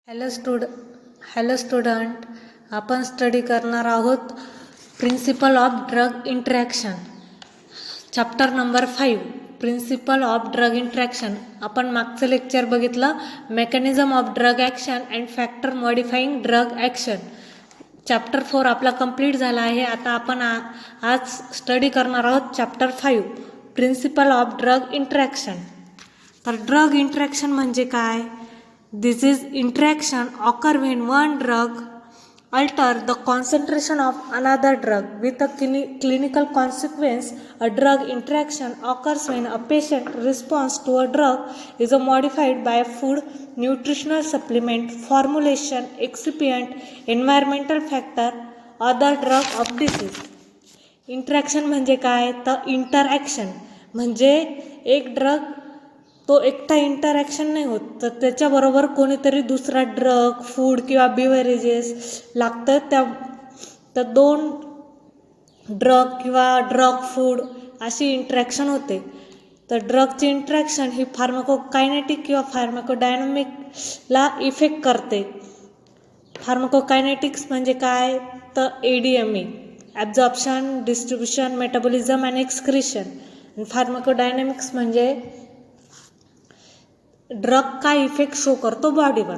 Hello student, आपण study करणार आहोत principle of drug interaction, chapter number 5 principle of drug interaction. आपण मागचं लेक्चर बघितलं mechanism of drug action and factor modifying drug action. Chapter 4 आपला complete झाला आहे. आता आपण आज स्टडी करणार आहोत chapter 5 principle of drug interaction. तर ड्रग इंटरॅक्शन म्हणजे काय? This is interaction occur when one drug alter the concentration of another drug with a clinical consequence. A drug interaction occurs when a patient response to a drug is modified by a food, nutritional supplement, formulation, excipient, environmental factor, other drug of disease. Interaction म्हणजे काय? तर interaction म्हणजे एक drug तो एकटा interaction नाही होत, तर त्याच्याबरोबर कोणीतरी दुसरा ड्रग, फूड किंवा बिव्हरेजेस लागतं. तर दोन ड्रग किंवा ड्रग फूड अशी इंटरॅक्शन होते. तर ड्रगची इंटरॅक्शन ही फार्माकोकायनेटिक किंवा फार्माकोडायनॅमिकला इफेक्ट करते. फार्माकोकायनेटिक्स म्हणजे काय? तर ADME absorption, distribution, metabolism and excretion. Pharmacodynamics म्हणजे ड्रग काय इफेक्ट शो करतो बॉडीवर,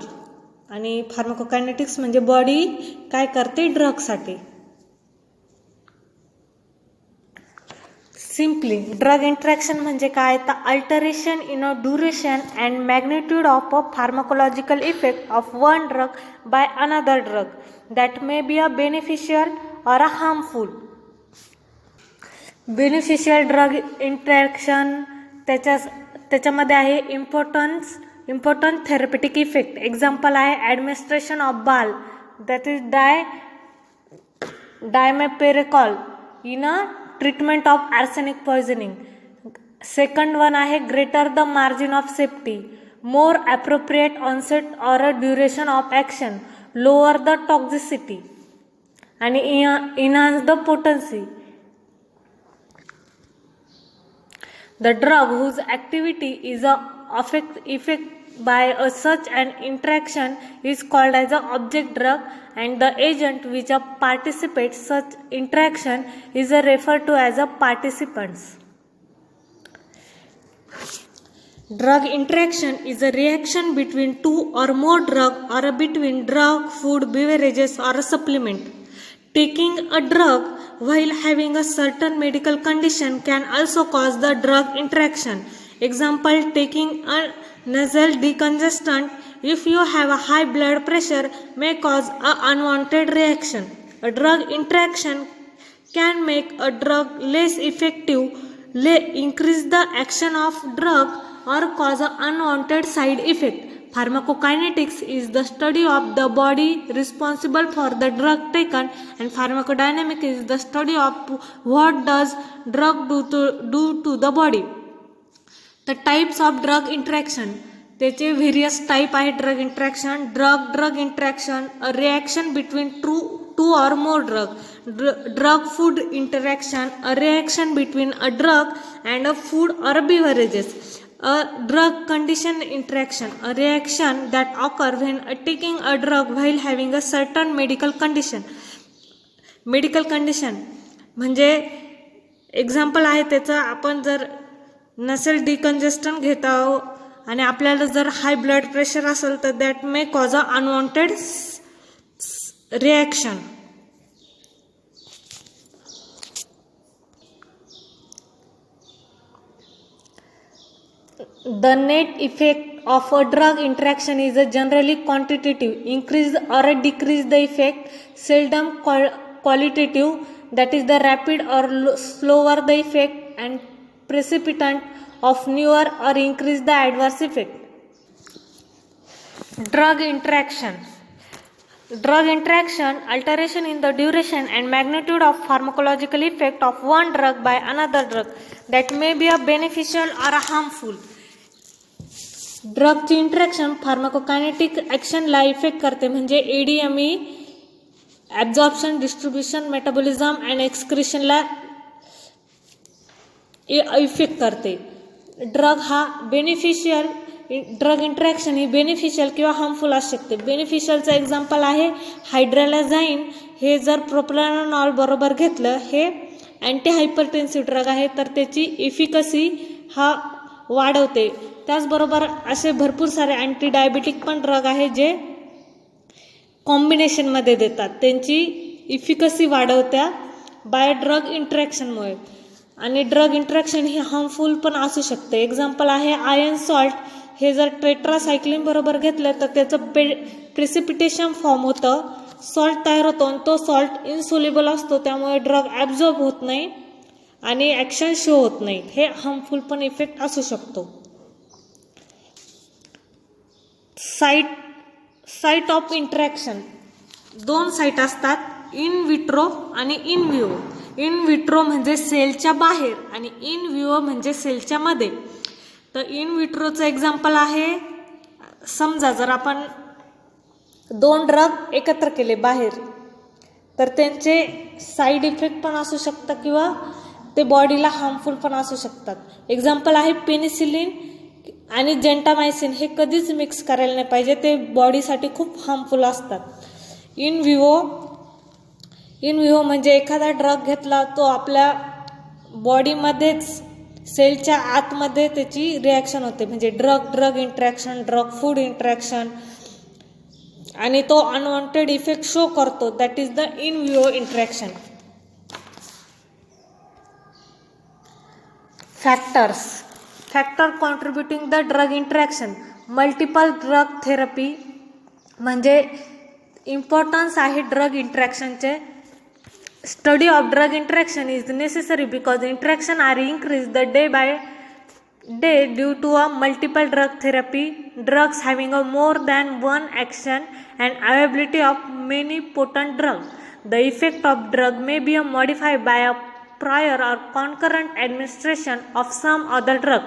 आणि फार्माकोकायनेटिक्स म्हणजे बॉडी काय करते ड्रगसाठी. सिम्पली ड्रग इंटरॅक्शन म्हणजे काय? तर alteration in a duration and magnitude of a pharmacological effect of one drug by another drug that may be a beneficial or a harmful. Beneficial drug interaction त्याच्यामध्ये आहे important therapeutic effect. Example आहे administration of BAL, that is dimercaprol in a treatment of arsenic poisoning. Second one आहे greater the margin of safety, more appropriate onset or a duration of action, lower the toxicity आणि enhance the potency. The drug whose activity is effect by such an interaction is called as an object drug, and the agent which participates such interaction is referred to as a participants. Drug interaction is a reaction between two or more drug or between drug, food, beverages or a supplement. Taking a drug while having a certain medical condition can also cause the drug interaction. Example, taking a nasal decongestant if you have a high blood pressure may cause an unwanted reaction. A drug interaction can make a drug less effective, increase the action of drug or cause an unwanted side effect. Pharmacokinetics is the study of the body responsible for the drug taken, and pharmacodynamics is the study of what does drug do to the body. The types of drug interaction, त्याचे various type आहे drug interaction. Drug interaction, a reaction between two or more drug. Drug food interaction, a reaction between a drug and a food or beverages. A drug condition interaction, a reaction that occur when taking a drug while having a certain medical condition. Medical condition म्हणजे example आहे त्याचं, आपण जर नसेल डिकंजेस्टंट घेत आहोत आणि आपल्याला जर हाय ब्लड प्रेशर असेल तर that may cause a unwanted reaction. The net effect of a drug interaction is generally quantitative, increase or decrease the effect, seldom qualitative, that is the rapid or slower the effect, and precipitant of newer or increase the adverse effect. Drug interaction, alteration in the duration and magnitude of pharmacological effect of one drug by another drug that may be a beneficial or a harmful. ड्रगची interaction pharmacokinetic ॲक्शनला effect करते, म्हणजे ADME absorption, distribution, metabolism and एक्सक्रिशनला effect करते. Drug हा beneficial drug interaction ही beneficial किंवा harmful असू शकते. बेनिफिशियलचं एक्झाम्पल आहे हायड्रॅलाझाईन. हे जर प्रोप्रानॉल बरोबर घेतलं, हे अँटी हायपरटेन्सिव्ह ड्रग आहे, तर त्याची इफिकसी हा वाढवते. त्याचबरोबर असे भरपूर सारे अँटी डायबिटिक पण ड्रग आहे जे कॉम्बिनेशनमध्ये देतात, त्यांची इफिकसी वाढवत्या बाय ड्रग इंटरॅक्शनमुळे. आणि ड्रग इंटरॅक्शन ही हार्मफुल पण असू शकते. एक्झाम्पल आहे आयर्न सॉल्ट. हे जर टेट्रासायक्लिन बरोबर घेतलं तर त्याचं प्रेसिपिटेशन फॉर्म होतं, सॉल्ट तयार होतो आणि तो सॉल्ट इनसोल्युबल असतो, त्यामुळे ड्रग ॲब्झॉर्ब होत नाही आणि ॲक्शन शो होत नाही. हे हार्मफुल पण इफेक्ट असू शकतो. साईट ऑफ इंटरॅक्शन, दोन साईट असतात, इन विट्रो आणि इन विवो. इन विट्रो म्हणजे सेलच्या बाहेर आणि इन विवो म्हणजे सेलच्या मध्ये. तर इन विट्रोचं एक्झाम्पल आहे, समजा जर आपण दोन ड्रग एकत्र केले बाहेर, तर त्यांचे साईड इफेक्ट पण असू शकतात किंवा ते बॉडीला हार्मफुल पण असू शकतात. एक्झाम्पल आहे पेनिसिलिन आणि जेंटामायसिन. हे कधीच मिक्स करायला नाही पाहिजे, ते बॉडीसाठी खूप हार्मफुल असतात. इन विवो म्हणजे एखादा ड्रग घेतला, तो आपल्या बॉडीमध्येच सेलच्या आतमध्ये त्याची रिॲक्शन होते, म्हणजे drug interaction, drug food interaction, आणि तो अनवॉन्टेड इफेक्ट शो करतो. That is the in vivo interaction. Factor contributing the drug interaction. Multiple drug therapy म्हणजे इम्पॉर्टन्स आहे ड्रग इंटरॅक्शनचे. Study of drug interaction is necessary because interaction are increased the day by day due to a multiple drug therapy, drugs having a more than one action and availability of many potent drugs. The effect of drug may be modified by a prior or concurrent administration of some other drug.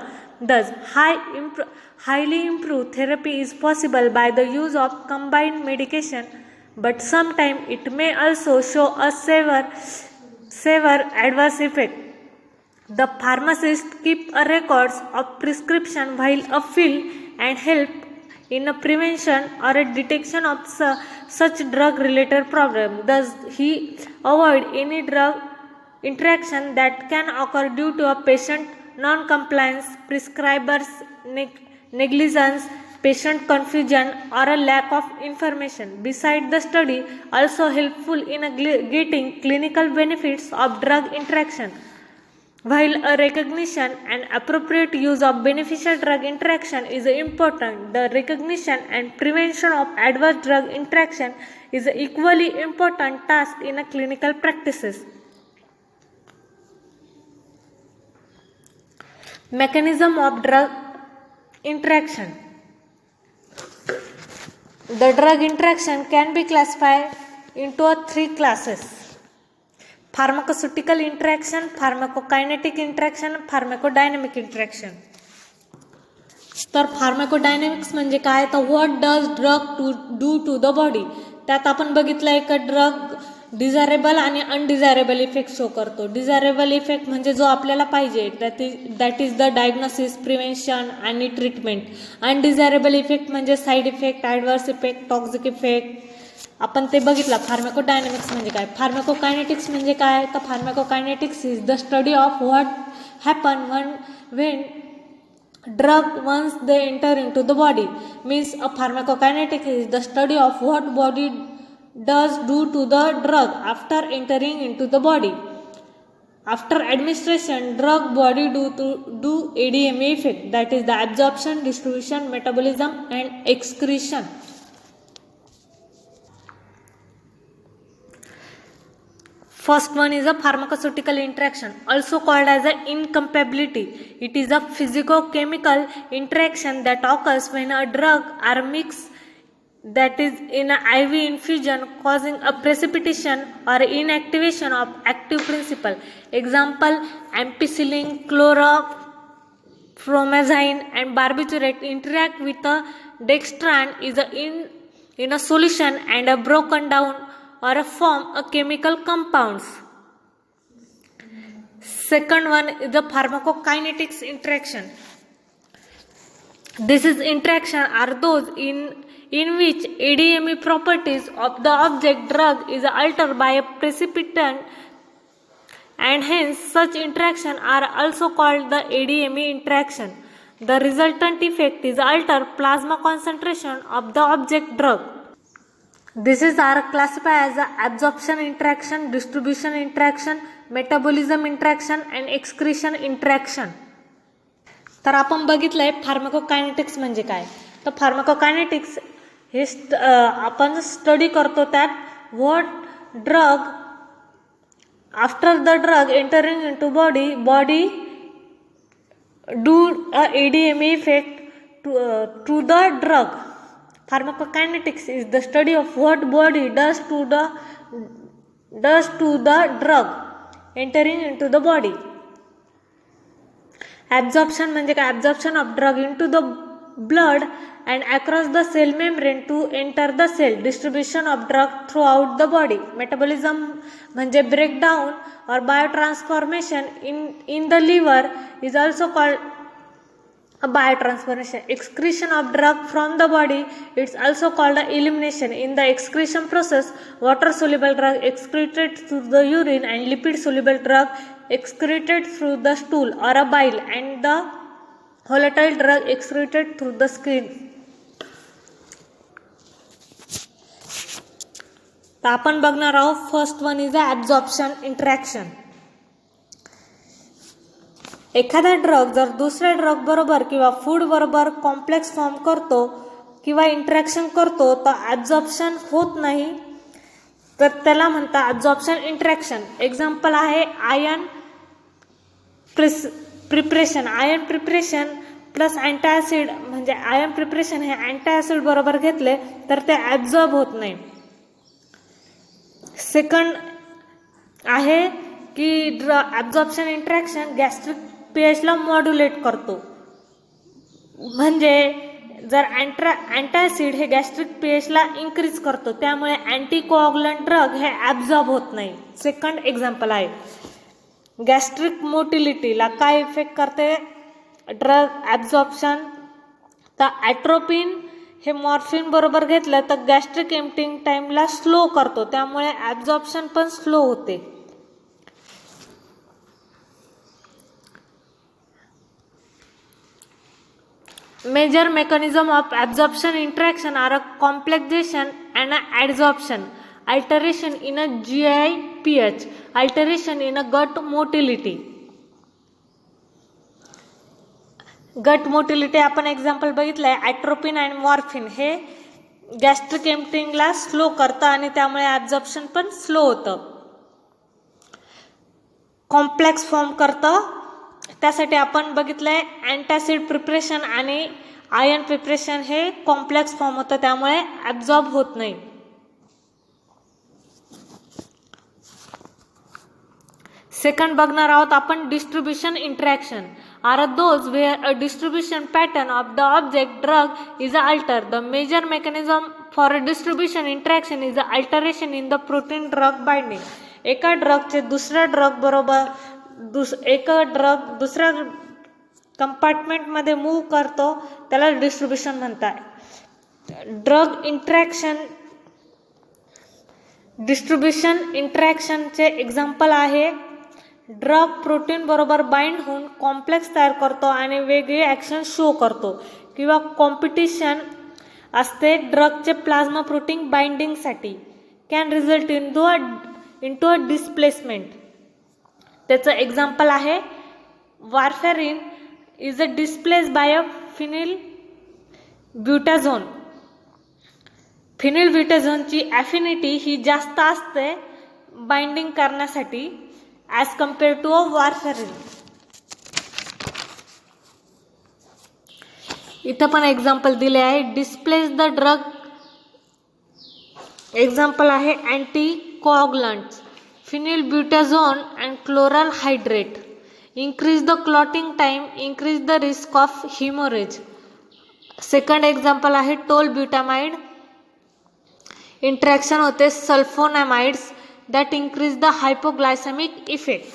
Thus, highly improved therapy is possible by the use of combined medication, but sometimes it may also show a severe adverse effect. The pharmacist keep a records of prescription while a fill and help in a prevention or a detection of such drug related problem. Thus, he avoid any drug interaction that can occur due to a patient non-compliance, prescriber's negligence, patient confusion, or a lack of information. Besides, the study also helpful in getting clinical benefits of drug interaction. While a recognition and appropriate use of beneficial drug interaction is important, the recognition and prevention of adverse drug interaction is an equally important task in a clinical practices. Mechanism of drug interaction. The drug interaction can be classified into three classes: pharmaceutical interaction, pharmacokinetic interaction, pharmacodynamic interaction. तर फार्माकोडायनॅमिक्स म्हणजे काय, तर what does drug do to the body. त्यात आपण बघितलं एक drug desirable आणि undesirable effect show करतो. डिझायरेबल इफेक्ट म्हणजे जो आपल्याला पाहिजे, that is the diagnosis, prevention आणि ट्रीटमेंट. अनडिझायरेबल इफेक्ट म्हणजे side effect, adverse effect, toxic effect. आपण ते बघितलं. फार्माकोडायनॅमिक्स म्हणजे काय. फार्माकोकायनेटिक्स म्हणजे काय, तर pharmacokinetics is the study of what happen when drug once they enter into the body. Means a pharmacokinetic is the study of what body does do to the drug after entering into the body. After administration, drug body do ADME effect, that is the absorption, distribution, metabolism and excretion. First one is a pharmaceutical interaction, also called as a incompatibility. It is a physicochemical interaction that occurs when a drug are mixed, that is in an IV infusion, causing a precipitation or inactivation of active principle. Example: ampicillin, chlorpromazine and barbiturate interact with a dextran is in a solution and are broken down or form a chemical compounds. Second one is the pharmacokinetics interaction. This is interaction are those in which ADME properties of the object drug is altered by a precipitant, and hence such interaction are also called the ADME interaction. The resultant effect is altered plasma concentration of the object drug. These are classified as absorption interaction, distribution interaction, metabolism interaction and excretion interaction. तर आपण बघितलंय फार्माकोकायनेटिक्स म्हणजे काय. तर फार्माकोकायनेटिक्स हे आपण study करतो त्यात what drug after the drug entering into body do a ADME effect to the drug. Pharmacokinetics is the study of what body does to the drug entering into the body. Absorption म्हणजे काय. Absorption of drug into the blood and across the cell membrane to enter the cell. Distribution of drug throughout the body. Metabolism म्हणजे breakdown or biotransformation in the liver is also called a biotransformation. Excretion of drug from the body, it's also called a elimination. In the excretion process, water soluble drug excreted through the urine and lipid soluble drug excreted through the stool or a bile, and the volatile drug excreted through the skin. तर आपण बघणार आहोत first one is a absorption interaction. एखादा drug जर दुसऱ्या drug बरोबर किंवा food बरोबर कॉम्प्लेक्स फॉर्म करतो किंवा इंटरॅक्शन करतो तर ॲब्झॉर्प्शन होत नाही, तर त्याला म्हणतात ॲब्झॉर्प्शन इंटरॅक्शन. एक्झाम्पल आहे ion preparation. Ion preparation plus antacid म्हणजे आयन प्रिपरेशन हे अँटासिड बरोबर घेतले तर ते ॲब्झॉर्ब होत नाही. सेकंड आहे की ॲब्झॉर्प्शन इंटरॅक्शन गॅस्ट्रिक pH ला मॉड्युलेट करतो. म्हणजे जर अँटासिड हे गॅस्ट्रिक pH ला इन्क्रीज करतो, त्यामुळे अँटीकोआग्युलंट ड्रग हे ॲब्झॉर्ब होत नाही. सेकंड एक्झाम्पल आहे गॅस्ट्रिक मोटिलिटीला काय इफेक्ट करते ड्रग ॲब्झॉर्प्शन. तर ॲट्रोपिन हे मॉर्फिन बरोबर घेतलं तर गॅस्ट्रिक एम्प्टिंग टाइमला स्लो करतो, त्यामुळे ॲब्झॉर्प्शन पण स्लो होते. Major mechanism of absorption interaction are a complexation and a adsorption, alteration in a GI pH, alteration in a gut motility. गट मोटिलिटी आपण एक्झाम्पल बघितलंय. ॲट्रोपिन आणि मॉर्फिन हे गॅस्ट्रिक एम्प्टिंगला स्लो करतं आणि त्यामुळे ॲब्झॉर्प्शन पण स्लो होतं. कॉम्प्लेक्स फॉर्म करतं, त्यासाठी आपण बघितलंय अँटासिड प्रिपरेशन आणि आयन प्रिपरेशन हे कॉम्प्लेक्स फॉर्म होतं, त्यामुळे ॲब्झॉर्ब होत नाही. सेकंड बघणार आहोत आपण distribution interaction. Are those where a distribution pattern of the object drug is alter. The major mechanism for a distribution interaction is alteration in the protein drug binding. एका ड्रगचे दुसऱ्या ड्रग बरोबर एक ड्रग दुसऱ्या कंपार्टमेंटमध्ये move करतो, त्याला distribution म्हणतात. Drug interaction distribution इंटरॅक्शनचे example आहे ड्रग प्रोटीन बरोबर बाइंड होऊन कॉम्प्लेक्स तयार करतो आणि वेगळी ॲक्शन शो करतो, किंवा कॉम्पिटिशन असते ड्रगचे प्लाझ्मा प्रोटीन बाइंडिंगसाठी, can result into a displacement. त्याचं एक्झाम्पल आहे warfarin is a displace by a phenylbutazone. फिनिल ब्युटाझोनची ॲफिनिटी ही जास्त असते बाइंडिंग करण्यासाठी as compare to a warfarin. इथं पण एक्झाम्पल दिले आहे डिस्प्लेस द ड्रग. एक्झाम्पल आहे अँटीकोआग्युलंट्स phenylbutazone and chloral hydrate. Increase the clotting time, increase the risk of hemorrhage. Second example आहे tolbutamide. Interaction होते sulfonamides that increase the hypoglycemic effect.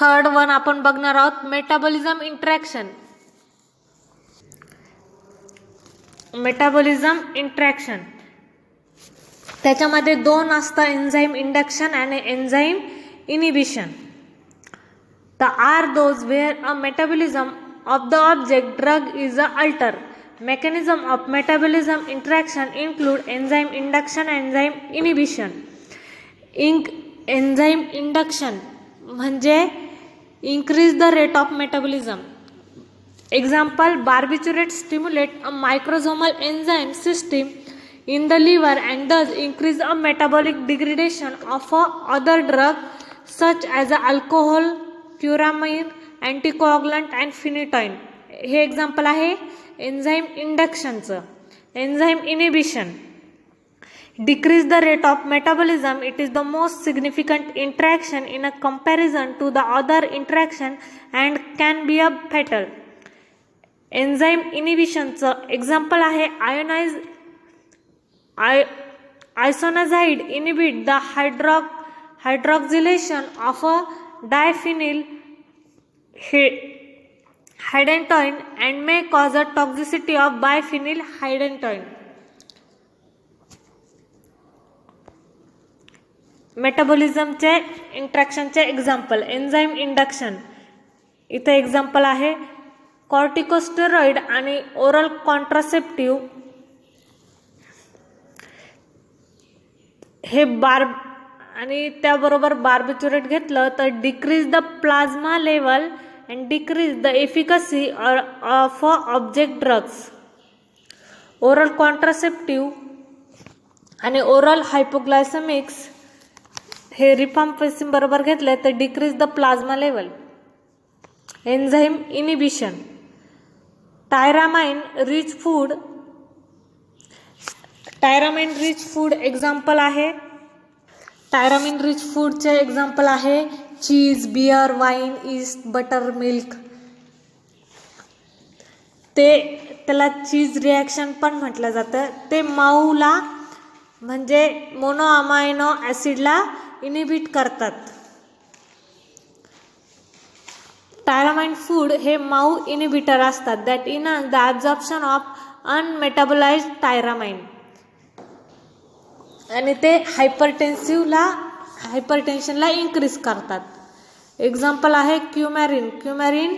Third one आपण बघणार आहोत मेटाबॉलिझम इंटरॅक्शन. मेटाबॉलिझम इंटरॅक्शन त्याच्यामध्ये दोन असतात, enzyme induction आणि enzyme inhibition. The are those where a metabolism of the object drug is a alter. Mechanism of metabolism interaction include enzyme induction and enzyme inhibition. Enzyme induction म्हणजे increase the rate of metabolism. Example, barbiturates stimulate a microsomal enzyme system in the liver and thus increase a metabolic degradation of a other drug such as alcohol, furamine, anticoagulant and phenytoin. हे example आहे enzyme इंडक्शनचं. Enzyme inhibition decrease the rate of metabolism. It is the most significant interaction in a comparison to the other interaction and can be a fatal. Enzyme इनिबिशनचं example आहे isoniazid inhibit the hydroxylation of a diphenyl hydantoin and may cause a toxicity of biphenyl hydantoin. मेटाबॉलिझमचे इंटरॅक्शनचे example enzyme induction. इथे example आहे corticosteroid आणि oral contraceptive. हे आणि त्याबरोबर बार्बिट्युरेट घेतलं तर decrease the plasma level and decrease the efficacy of object drugs. Oral contraceptive आणि oral hypoglycemics हे रिफाम्पिसिन बरोबर घेतले तर decrease the plasma level. Enzyme inhibition. Tyramine rich food example आहे. टायरामिन रिच फूडचे एक्झाम्पल आहे cheese, beer, wine, yeast, butter, milk. त्याला cheese reaction पण म्हटलं जातं. ते माऊला म्हणजे मोनोअमायनो ॲसिडला इनिबिट करतात. टायरामाइन फूड हे माऊ इनिबिटर असतात that enhance the absorption of unmetabolised tyramine आणि ते हायपरटेन्शनला इन्क्रीज करतात. एक्झाम्पल आहे coumarin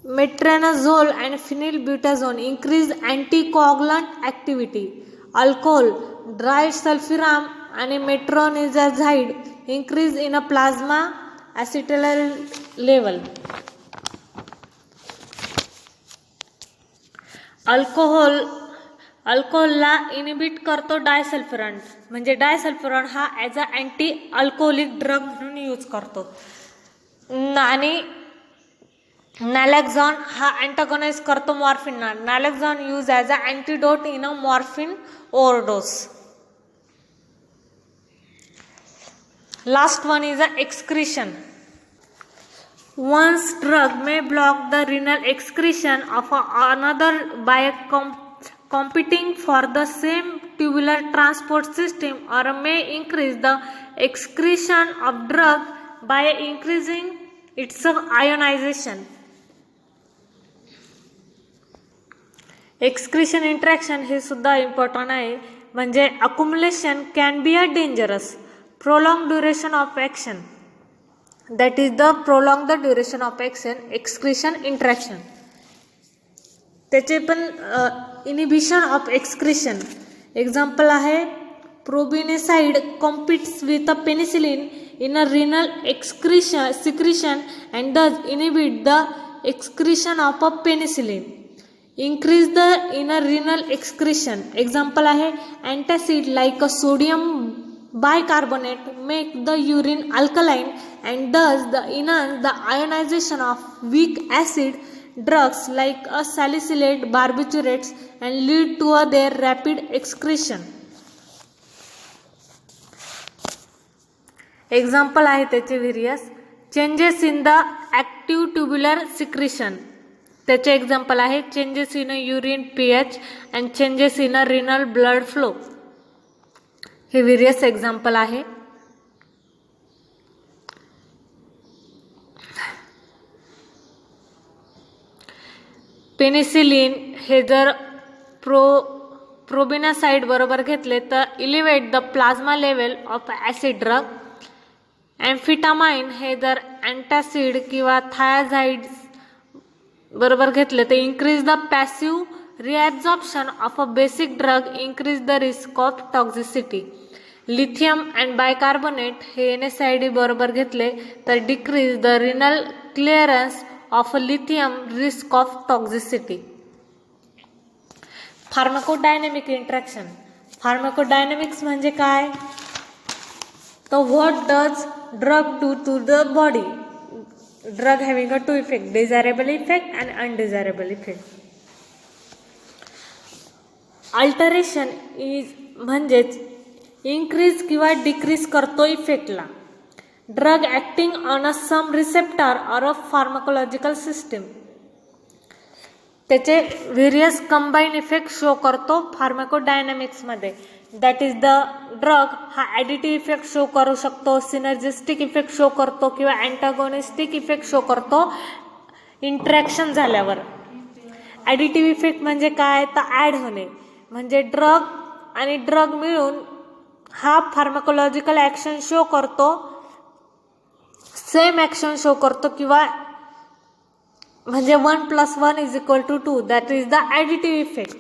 metronidazole and phenylbutazone increase anticoagulant activity. Alcohol disulfiram आणि metronidazole increase in a plasma acetaldehyde level. अल्कोहोलला इनिबिट करतो डायसल्फिरॉन म्हणजे डायसल्फिरॉन हा as a anti alcoholic drug म्हणून यूज करतो. आणि नॅलेक्झॉन हा अँटागोनाइज करतो मॉर्फिनला. Naloxone use as a antidote in a morphine overdose. Last one is a excretion. One's drug may block the renal excretion of another by competing for the same tubular transport system or may increase the excretion of drug by increasing its ionization. Excretion interaction हे सुद्धा important आहे. म्हणजे accumulation can be a dangerous. Prolonged duration of action. That is the prolong the duration of action. Excretion interaction. त्याचे पण inhibition of excretion example आहे probenecid competes with a penicillin in a renal secretion and does inhibit the excretion of a penicillin. increase the inner renal excretion. Example आहे antacid like a sodium bicarbonate make the urine alkaline and thus the enhance the ionization of weak acid drugs like a salicylate barbiturates and lead to their rapid excretion. Example आहे त्याचे various changes in the active tubular secretion. त्याचे example आहे changes in a urine pH and changes in a renal blood flow. हे various example आहे. Penicillin हे जर probenecid बरोबर घेतले तर elevate the plasma level of acid drug. Amphetamine हे जर अँटासिड किंवा थायाझाइड्स बरोबर घेतले तर increase the passive reabsorption of a basic drug, increase the risk of toxicity. Lithium and bicarbonate हे NaCl बरोबर घेतले तर decrease the renal clearance of lithium, risk of toxicity. Pharmacodynamic interaction. Pharmacodynamics म्हणजे काय? तो what does drug do to the body. Drug having a two effect, desirable effect and undesirable effect. Alteration is म्हणजेच increase किंवा decrease करतो इफेक्टला. Drug acting on a some receptor or a pharmacological system. त्याचे various combine effect show करतो फार्माकोडायनॅमिक्समध्ये. That is the drug हा additive effect show करू शकतो, सिनर्जिस्टिक इफेक्ट शो करतो किंवा अँटागोनिस्टिक इफेक्ट शो करतो इंटरॅक्शन झाल्यावर. ॲडिटिव्ह इफेक्ट म्हणजे काय? तर ॲड होणे, म्हणजे ड्रग आणि ड्रग मिळून हा फार्माकोलॉजिकल ॲक्शन शो करतो, सेम ॲक्शन शो करतो किंवा म्हणजे 1 + 1 = 2. That is the additive effect.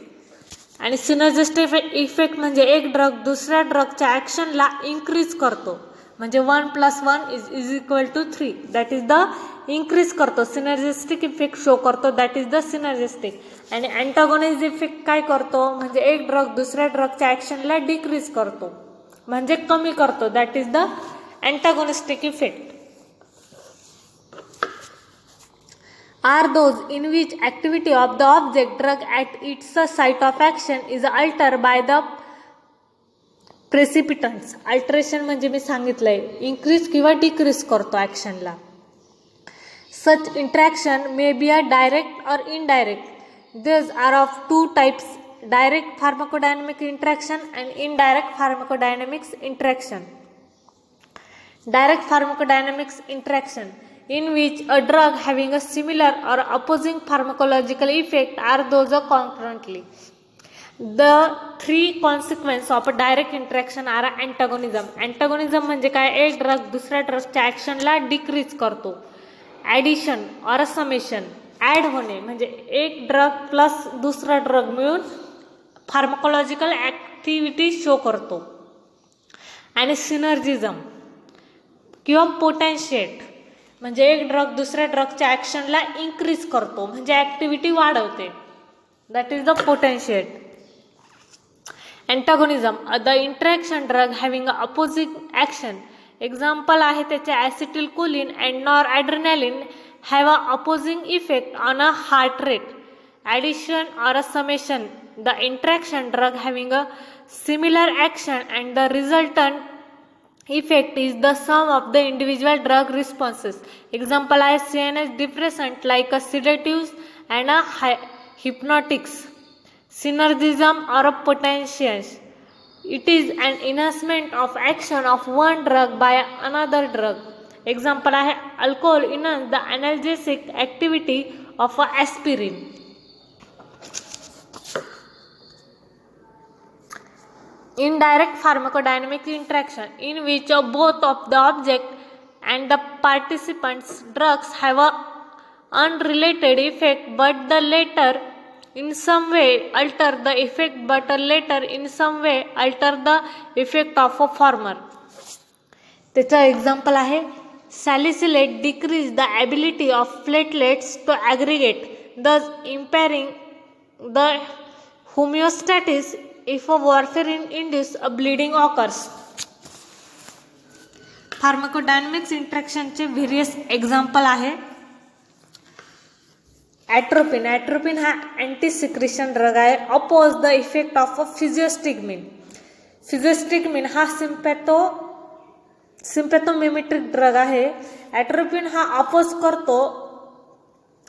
आणि सिनर्जिस्टिक इफेक्ट म्हणजे एक ड्रग दुसऱ्या ड्रगच्या ॲक्शनला इन्क्रीज करतो, म्हणजे 1 + 1 = 3. दॅट इज द इन्क्रीज करतो. सिनर्जिस्टिक इफेक्ट शो करतो, दॅट इज द सिनर्जिस्टिक. आणि अँटागोनिस्ट इफेक्ट काय करतो? म्हणजे एक ड्रग दुसऱ्या ड्रगच्या ॲक्शनला डिक्रीज करतो, म्हणजे कमी करतो, that is the antagonistic effect. Are those in which activity of the object drug at its site of action is altered by the precipitants. Alteration म्हणजे मी सांगितलंय इन्क्रीज किंवा डिक्रीज करतो ॲक्शनला. Such interaction may be a direct or indirect. These are of two types: direct pharmacodynamic interaction and indirect pharmacodynamics interaction. Direct pharmacodynamics interaction, in which a drug having a similar or opposing pharmacological effect are those concurrently. The three consequences of a direct interaction are antagonism. Antagonism म्हणजे काय? एक drug दुसऱ्या ड्रगच्या ॲक्शनला decrease करतो. Addition or summation, add होणे म्हणजे एक drug plus दुसरा drug मिळून फार्माकोलॉजिकल ॲक्टिव्हिटी शो करतो. आणि सिनर्जिझम किंवा पोटॅन्शिएट म्हणजे एक ड्रग दुसऱ्या ड्रगच्या ॲक्शनला इन्क्रीज करतो, म्हणजे ॲक्टिव्हिटी वाढवते, that is the potentiate. Antagonism, the interaction drug having a opposing action. Example आहे त्याचे acetylcholine and noradrenaline have a opposing effect on a heart rate. Addition or a summation, the interaction drug having a similar action and the resultant effect is the sum of the individual drug responses. Example आहे CNS depressant like a sedatives and a hypnotics. Synergism or a potentiation, it is an enhancement of action of one drug by another drug. Example आहे alcohol enhance the analgesic activity of a aspirin. Indirect pharmacodynamic interaction, in which both of the object and the participants drugs have a unrelated effect, but the latter in some way alter the effect, but the latter in some way alter the effect of a former. त्याचा example आहे salicylate decrease the ability of platelets to aggregate, thus impairing the homeostasis. If a warfarin induces a bleeding occurs. Pharmacodynamics इंटरॅक्शनचे various example आहे. Atropine. Atropine हा anti secretion drug आहे. Oppose the effect of a physostigmine. Physostigmine हा sympathomimetic drug आहे. Atropine हा oppose करतो,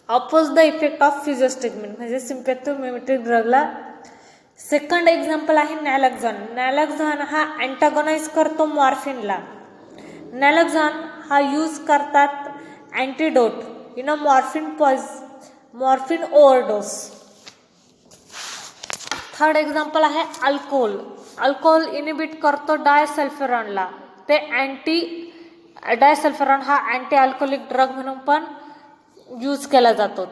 oppose the effect of physostigmine म्हणजे sympathomimetic ड्रगला. Second example आहे नॅलॅक्झॉन. नॅलॅक्झॉन हा अँटागोनाइज करतो मॉर्फिनला. नॅलॅक्झॉन हा यूज करतात antidote in a morphine overdose. Third example आहे अल्कोहोल. अल्कोहोल इनिबिट करतो डायसल्फिरॉनला. ते डायसल्फिरॉन हा अँटी अल्कोहोलिक ड्रग म्हणून पण यूज केला जातो.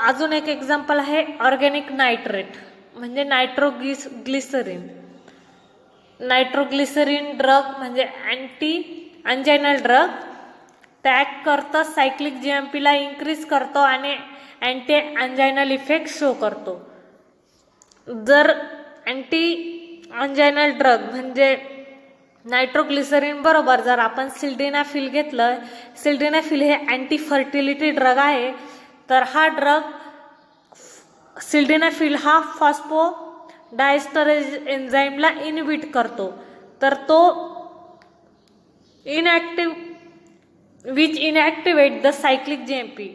अजून एक एक्झाम्पल आहे ऑर्गॅनिक नायट्रेट म्हणजे नायट्रोग्लिसरीन. नायट्रोग्लिसरीन ड्रग म्हणजे अँटी अंजायनल ड्रग. ते ॲक्ट करतं सायक्लिक जीएमपीला इन्क्रीज करतो आणि अँटी अंजायनल इफेक्ट शो करतो. जर अँटी अंजायनल ड्रग म्हणजे नायट्रोग्लिसरीन बरोबर जर आपण सिल्डेनाफिल घेतलं, सिल्डेनाफिल हे अँटी फर्टिलिटी ड्रग आहे, तर हा ड्रग सिल्डेनाफिल हा फॉस्फोडायस्टरेज एन्झाईमला इनहिबिट करतो. तर तो इनॲक्टिवेट द सायक्लिक जीएमपी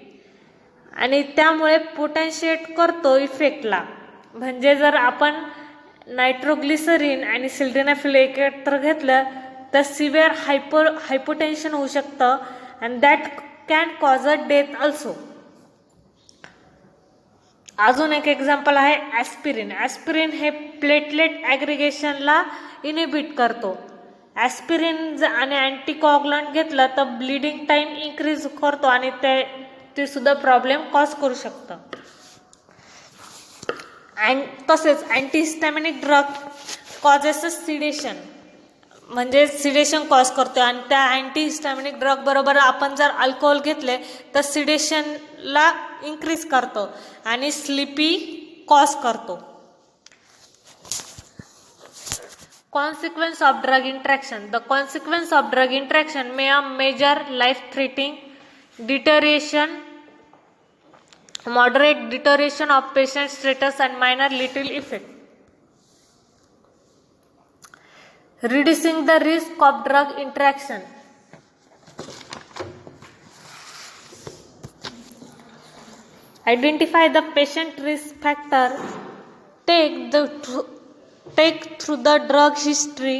आणि त्यामुळे पोटेन्शिएट करतो इफेक्टला. म्हणजे जर आपण नायट्रोग्लिसरीन आणि सिल्डेनाफिल एकत्र घेतलं तर सिव्हिअर हायपोटेन्शन होऊ शकतं and that can cause a death also. अजून एक एक्झाम्पल आहे ॲस्पिरिन. ॲस्पिरिन हे प्लेटलेट ॲग्रिगेशनला इनिबिट करतो. ॲस्पिरिन आणि अँटीकॉग्लंट घेतलं तर ब्लिडिंग टाईम इन्क्रीज करतो आणि ते सुद्धा प्रॉब्लेम कॉज करू शकतं. तसेच अँटीहिस्टॅमिनिक ड्रग कॉजेस सिडेशन म्हणजे सिडेशन कॉज करतो आणि त्या अँटीहिस्टॅमिनिक ड्रग बरोबर आपण जर अल्कोहोल घेतले तर सिडेशनला इन्क्रीज करतो आणि स्लीपी कॉज करतो. Consequence of drug interaction. The consequence of drug interaction may have major life-threatening deterioration, moderate deterioration of patient status and minor lethal effect. Reducing the risk of drug interaction. Identify the patient risk factor. Take through the drug history.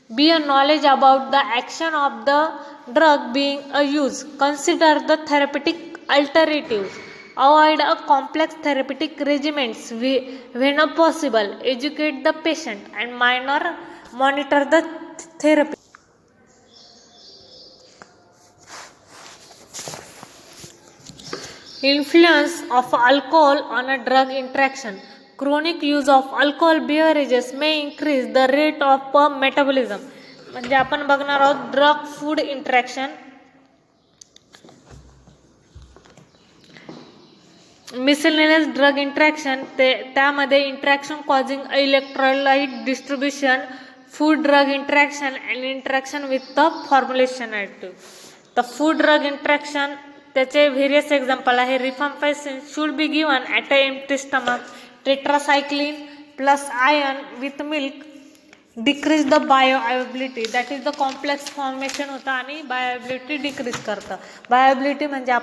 Be a knowledge about the action of the drug being used. Consider the therapeutic alternatives. Avoid a complex therapeutic regimens when possible. Educate the patient and monitor the therapy. Influence of alcohol on a drug interaction. Chronic use of alcohol beverages may increase the rate of metabolism. म्हणजे आपण बघणार आहोत drug food interaction. Miscellaneous drug interaction त्यामध्ये interaction causing electrolyte distribution, food drug interaction and interaction with the formulation additive. तर food drug interaction त्याचे various example आहे. Rifampicin should be given at a empty stomach. Tetracycline plus iron with milk decrease the bioavailability. That is the complex formation होतं आणि बायोअवेबिलिटी decrease करतं. बायोअवेबिलिटी म्हणजे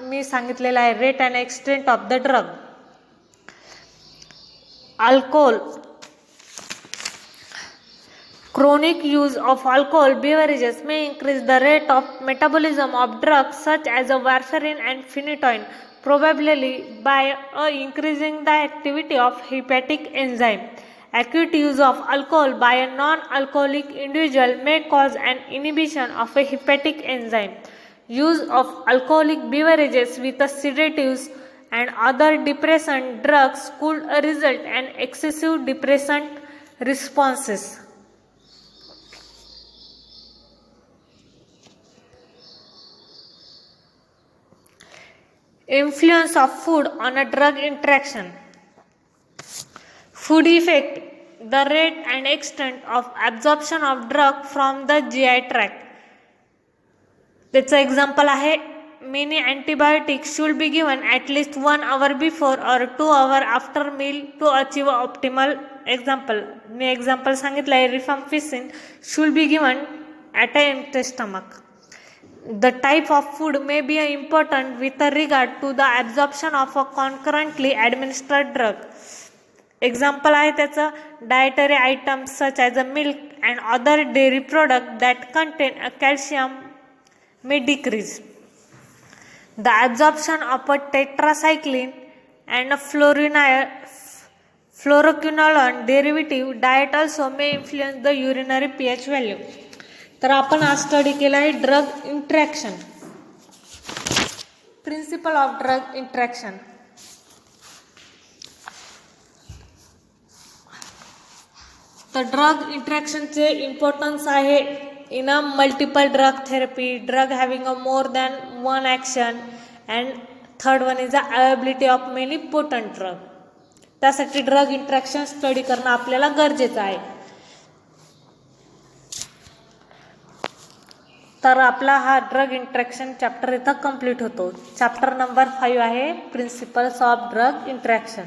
मी सांगितलेलं आहे rate and extent of the drug. Alcohol. Chronic use of alcohol beverages may increase the rate of metabolism of drugs such as warfarin and phenytoin, probably by increasing the activity of hepatic enzyme. Acute use of alcohol by a non-alcoholic individual may cause an inhibition of a hepatic enzyme. Use of alcoholic beverages with sedatives and other depressant drugs could result in excessive depressant responses. Influence of food on a drug interaction. Food effect the rate and extent of absorption of drug from the GI tract. त्याचं example आहे many antibiotics should be given at least 1 hour before or 2 hours after meal to achieve optimal. Me example सांगितलं आहे rifampicin should be given at a empty stomach. The type of food may be important with regard to the absorption of a concurrently administered drug. Example आहे त्याचं dietary items such as milk and other dairy products that contain a calcium may decrease. The absorption of a tetracycline and a fluoroquinolone derivative diet also may influence the urinary pH value. तर आपण आज study केला आहे drug interaction, principle of drug interaction. तर drug इंटरॅक्शनचे importance आहे in a multiple drug therapy, drug having a more than one action, and third one is the availability of many potent drug. त्यासाठी drug interaction study करणं आपल्याला गरजेचं आहे. तर आपला हा ड्रग इंटरॅक्शन चॅप्टर इथं कंप्लीट होतो. चॅप्टर नंबर 5 आहे principles of drug interaction.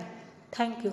Thank you.